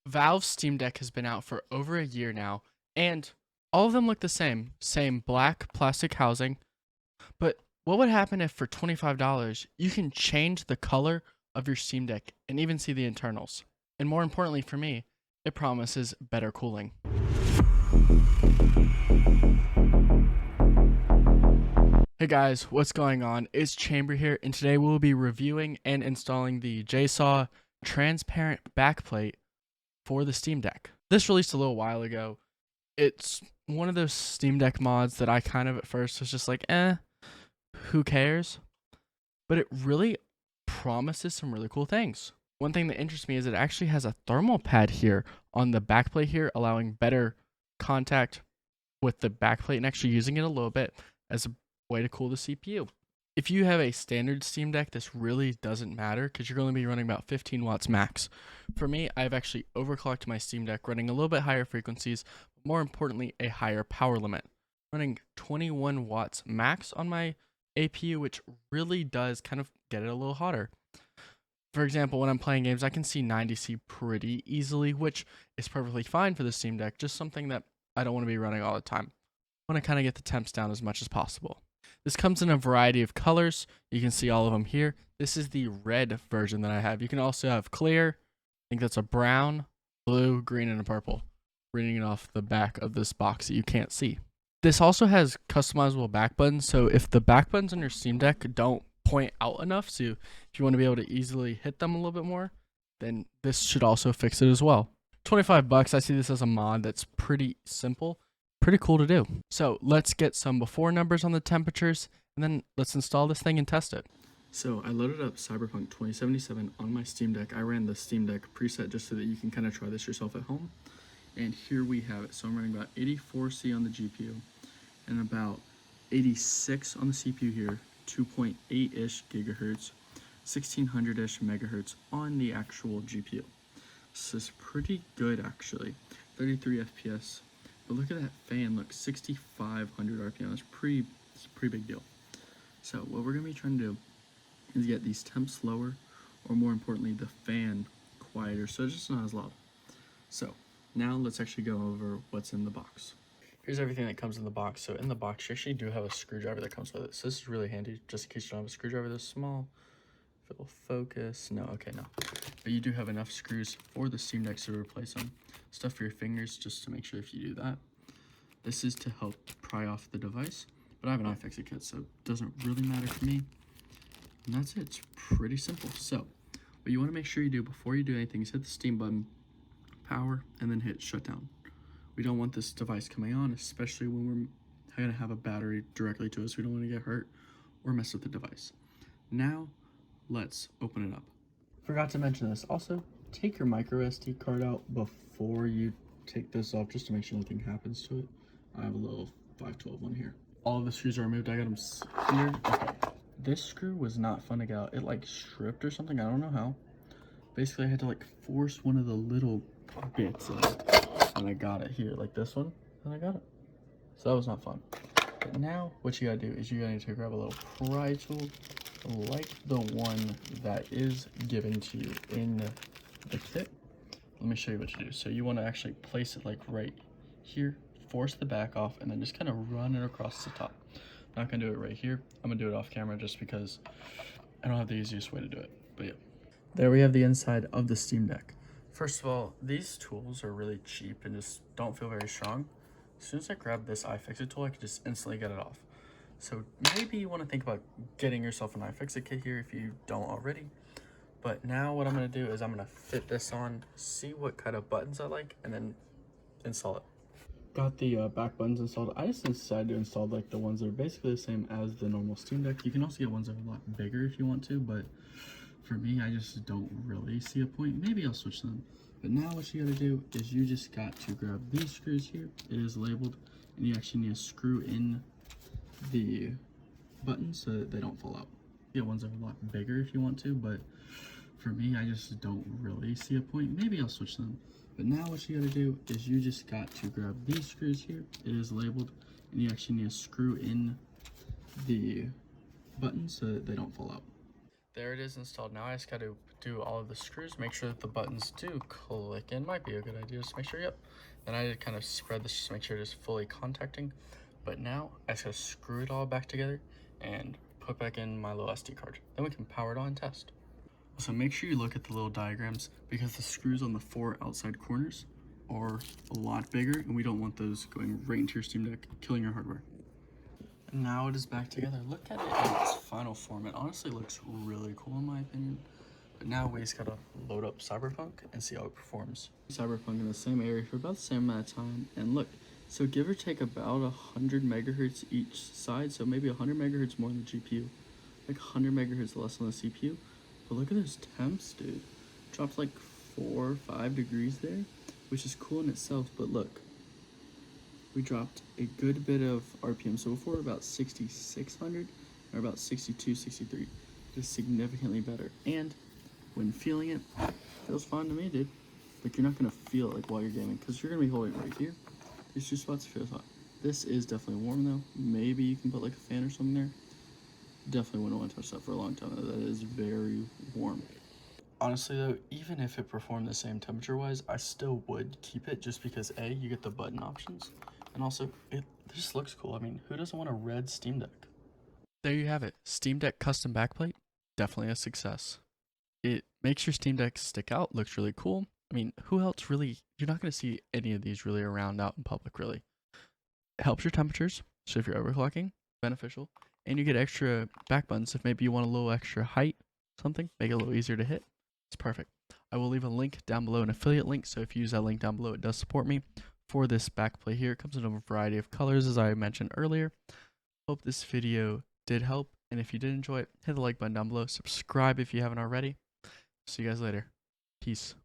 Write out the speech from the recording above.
Valve's Steam Deck has been out for over a year now, and all of them look the same. Same black plastic housing. But what would happen if for $25 you can change the color of your Steam Deck and even see the internals? And more importantly for me, it promises better cooling. Hey guys, what's going on? It's Chamber here, and today we'll be reviewing and installing the JSAW transparent backplate for the Steam Deck. This released a little while ago. It's one of those Steam Deck mods that I kind of at first was just like, who cares? But it really promises some really cool things. One thing that interests me is it actually has a thermal pad here on the backplate here, allowing better contact with the backplate and actually using it a little bit as a way to cool the CPU. If you have a standard Steam Deck, this really doesn't matter because you're going to be running about 15 watts max. For me, I've actually overclocked my Steam Deck, running a little bit higher frequencies, but more importantly, a higher power limit. Running 21 watts max on my APU, which really does kind of get it a little hotter. For example, when I'm playing games, I can see 90C pretty easily, which is perfectly fine for the Steam Deck, just something that I don't want to be running all the time. I want to kind of get the temps down as much as possible. This comes in a variety of colors. You can see all of them here. This is the red version that I have. You can also have clear. I think that's a brown, blue, green, and a purple. Reading it off the back of this box that you can't see. This also has customizable back buttons. So if the back buttons on your Steam Deck don't point out enough, so if you want to be able to easily hit them a little bit more, then this should also fix it as well. $25, I see this as a mod that's pretty simple. Pretty cool to do. So let's get some before numbers on the temperatures, and then let's install this thing and test it. So I loaded up Cyberpunk 2077 on my Steam Deck. I ran the Steam Deck preset just so that you can kind of try this yourself at home. And here we have it. So I'm running about 84C on the GPU and about 86 on the CPU here, 2.8-ish gigahertz, 1600-ish megahertz on the actual GPU. This is pretty good actually. 33 FPS. But look at that fan, look, 6,500 RPM, it's a pretty big deal. So what we're gonna be trying to do is get these temps lower, or more importantly, the fan quieter, so it's just not as loud. So now let's actually go over what's in the box. Here's everything that comes in the box. So in the box, you actually do have a screwdriver that comes with it. So this is really handy, just in case you don't have a screwdriver this small. If it'll focus, no, okay, no. But you do have enough screws for the Steam Deck to replace them. Stuff for your fingers, just to make sure if you do that. This is to help pry off the device, but I have an iFixit kit, so it doesn't really matter to me. And that's it, it's pretty simple. So what you wanna make sure you do before you do anything is hit the Steam button, power, and then hit shutdown. We don't want this device coming on, especially when we're gonna have a battery directly to us. We don't wanna get hurt or mess with the device. Now, let's open it up. Forgot to mention this. Also, take your micro SD card out before you take this off, just to make sure nothing happens to it. I have a little 512 one here. All of the screws are removed. I got them here. Okay. This screw was not fun to get out. It like stripped or something. I don't know how. Basically, I had to like force one of the little bits in, and I got it here, like this one, and I got it. So that was not fun. But now, what you gotta do is you gotta need to grab a little pry tool, like the one that is given to you in the kit. Let me show you what you do. So you want to actually place it like right here, force the back off, and then just kind of run it across the top. I'm not gonna do it right here. I'm gonna do it off camera just because I don't have the easiest way to do it. But yeah, there we have the inside of the Steam Deck. First of all, these tools are really cheap and just don't feel very strong. As soon as I grab this iFixit tool, I can just instantly get it off. So maybe you want to think about getting yourself an iFixit kit here if you don't already. But now what I'm going to do is I'm going to fit this on, see what kind of buttons I like, and then install it. Got the back buttons installed. I just decided to install like the ones that are basically the same as the normal Steam Deck. You can also get ones that are a lot bigger if you want to, but for me, I just don't really see a point. Maybe I'll switch them. But now what you got to do is you just got to grab these screws here. It is labeled, and you actually need to screw in the buttons so that they don't fall out. Get ones that are a lot bigger if you want to, but for me, I just don't really see a point. Maybe I'll switch them. But now what you gotta do is you just got to grab these screws here. It is labeled, and you actually need to screw in the buttons so that they don't fall out. There it is installed. Now I just gotta do all of the screws, make sure that the buttons do click in. Might be a good idea, just make sure, yep. Then I did kind of spread this just to make sure it is fully contacting. But now I just gotta screw it all back together and put back in my little SD card. Then we can power it on and test. So make sure you look at the little diagrams because the screws on the 4 outside corners are a lot bigger and we don't want those going right into your Steam Deck, killing your hardware. And now it is back together. Look at it in its final form. It honestly looks really cool in my opinion. But now we just gotta load up ChamberTech and see how it performs. ChamberTech in the same area for about the same amount of time. And look, so give or take about 100 megahertz each side. So maybe 100 megahertz more on the GPU, like 100 megahertz less on the CPU. But look at those temps, dude. Dropped like 4 or 5 degrees there, which is cool in itself. But look, we dropped a good bit of RPM. So before about 6,600 or about 62, 63. It is significantly better. And when feeling it, feels fine to me, dude. Like you're not gonna feel it like while you're gaming because you're gonna be holding it right here. These 2 spots feel hot. This is definitely warm though. Maybe you can put like a fan or something there. Definitely wouldn't want to touch that for a long time though. That is very warm. Honestly though, even if it performed the same temperature wise, I still would keep it just because A, you get the button options, and also it just looks cool. I mean, who doesn't want a red Steam Deck? There you have it. Steam Deck custom backplate, definitely a success. It makes your Steam Deck stick out, looks really cool. I mean, who else really, you're not going to see any of these really around out in public, really. It helps your temperatures, so if you're overclocking, beneficial. And you get extra back buttons if maybe you want a little extra height, something, make it a little easier to hit. It's perfect. I will leave a link down below, an affiliate link, so if you use that link down below, it does support me for this backplate here. It comes in a variety of colors, as I mentioned earlier. Hope this video did help, and if you did enjoy it, hit the like button down below. Subscribe if you haven't already. See you guys later. Peace.